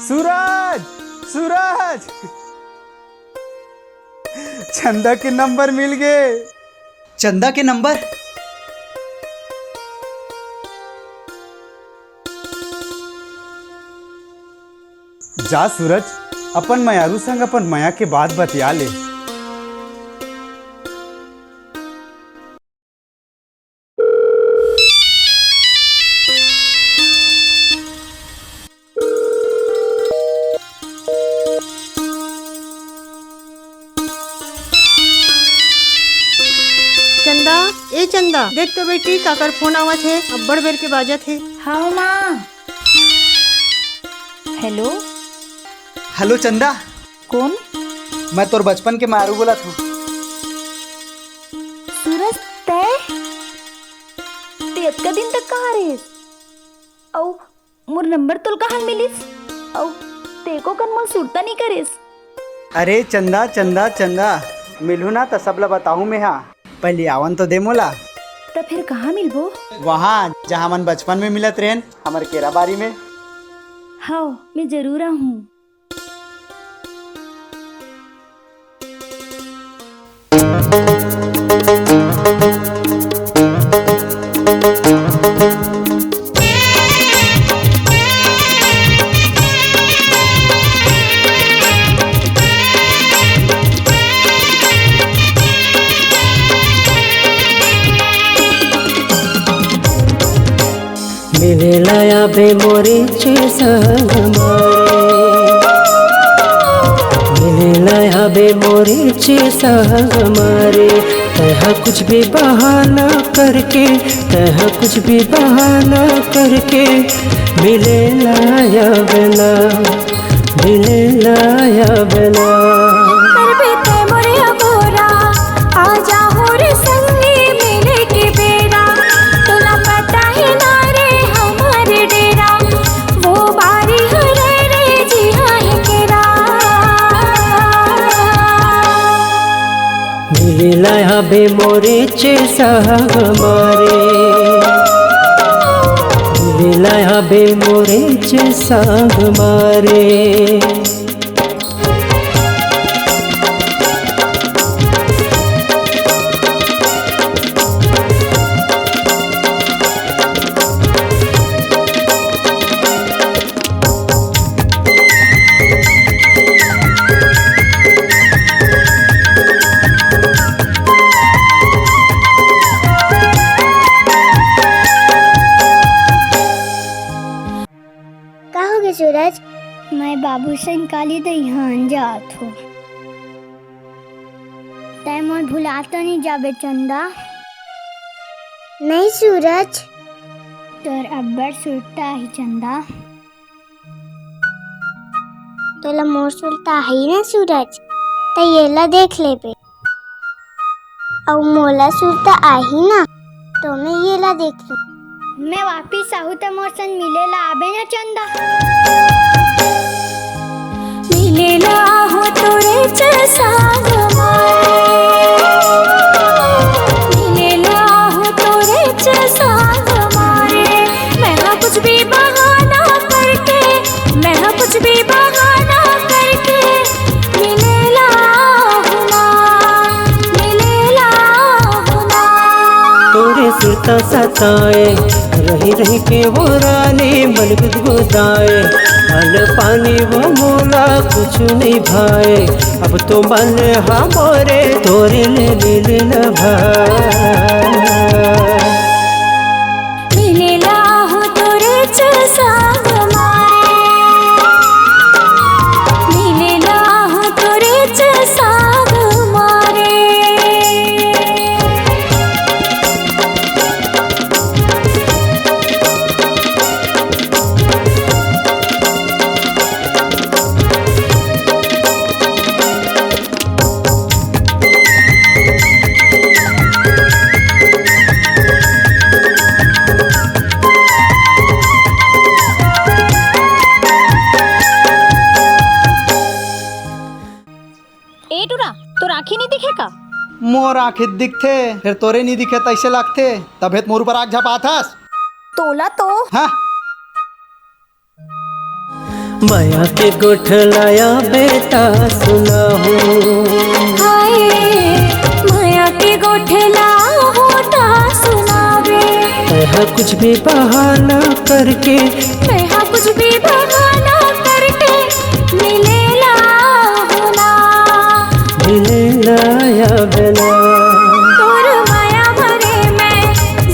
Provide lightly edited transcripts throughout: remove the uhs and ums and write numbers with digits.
सूरज सूरज चंदा के नंबर मिल गए। चंदा के नंबर? जा सूरज, अपन मयारू संग अपन माया के बात बतिया ले। चंदा, ए चंदा, देख तो बेटी काकर फोन आवत है, अब्बड़ बेर के बाजत है। हाँ माँ। हेलो। हेलो चंदा। कौन? मैं तोर बचपन के मारू बोला था। सूरज तय का दिन तक कहाँ रहे? औ मोर नंबर तोल कहाँ मिलिस? औ तेको कन मोल सुरता नहीं करेस? अरे चंदा चंदा चंदा, मिलू ना तो सब ला बताऊँ मैं। हाँ पहले आवन तो दे मोला। तो फिर कहाँ मिलबो? वहाँ जहाँ मन बचपन में मिलत रहेन, हमारे केराबारी में। हाँ मैं जरूर आऊँ। मिले लाया बे मोरे संग मिले लाया बे मोरे संग मारे। तह कुछ भी बहाना करके, तह कुछ भी बहाना करके मिले लाया बेला, मिले लाया बेला। मिले लाया बे मोरे संग मारे, मिले लाया बे मोरे संग मारे। सूरज, मैं बाबू से निकाली तो यहाँ जात हो। तय मोर भुलाता नहीं जाबे चंदा? नहीं सूरज, तोर अब्बर सुरता ही चंदा। तोला मोर सुरता ही ना सूरज, तो ये ला देख ले बे। और मोला सुरता आही ना, तो मैं ये ला देख लूं। मैं वापिस आहू तो मोर संग मिले ला आबे ना चंदा? मिले ला हो तोरे संग मिले ला हो तोरे संग मारे। मैं कुछ भी बहाना करके, मैं कुछ भी बहाना करके मिले ला हुना, मिले ला हुना। तोरे सुरता सताए रही रही के वो रानी मन गुदगुदाए। अल पानी वो मोला कुछ नहीं भाए, अब तो मन हमारे तोरे ले मिले न भाई। मिले ला हो तोरे संग मारे, मिले ला हो तोरे संग मारे। तो आँखें नहीं दिखे का? मोर आँखें दिखते, फिर तोरे नहीं दिखे तो ऐसे लगते। तबेत मोर ऊपर आग झपाथस। तोला तो हाँ माया के गोठलाया बेटा सुना हूँ। हाय माया के गोठला होता सुनावे। मैं कुछ भी बहाना करके, मैं कुछ भी बहाना करके मिलेला होना। मिलेला या बेला तोर माया भरे में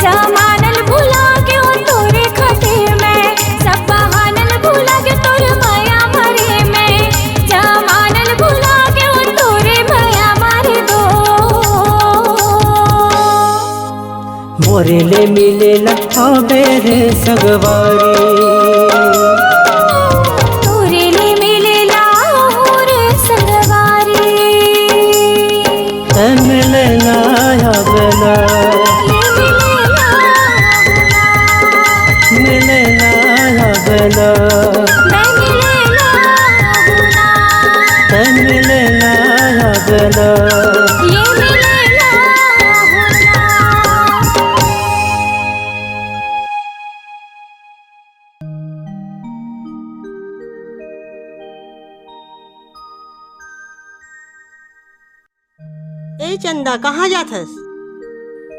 जमानल भुला के ओ तोरे खातिर में सब बहानल भुला के तोर माया भरे में जमानल भुला के ओ तोरे माया मारे दो। मोरे ले मिलेला आबे रे सगवारी। तोरे ले मिलेला हो रे संगवारी। मिलेला या बेला ये मिलेला होना। मिलेला या बेला मैं मिलेला होना। मिलेला या बेला। ये मिलेला होना। ए चंदा कहाँ जात हस?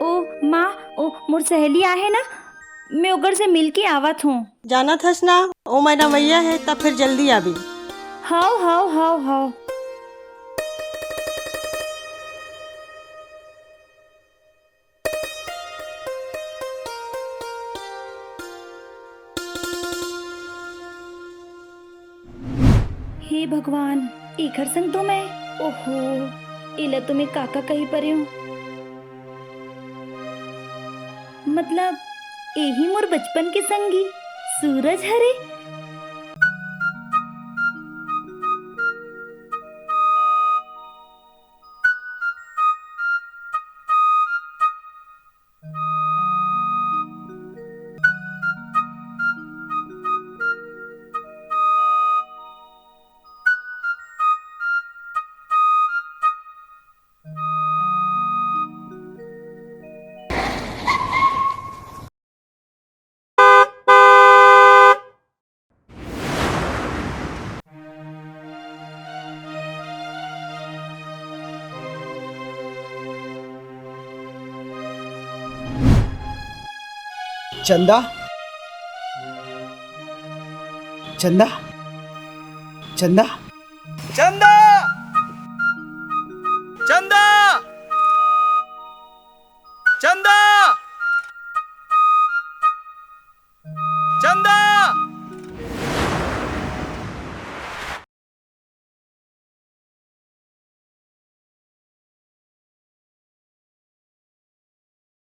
ओ माँ, ओ मोर सहेली आहे ना, मैं ओकर से मिल के आवत हूँ। जानत हस ना ओ मैडम मैया है तब फिर जल्दी आबी। हाउ हाउ हाउ हाउ। हे भगवान, एकर संग तो मैं, ओहो, इला तो मैं काका कही परे हूँ। मतलब यही मोर बचपन के संगी सूरज हरे। चंदा, चंदा, चंदा, चंदा, चंदा, चंदा, चंदा।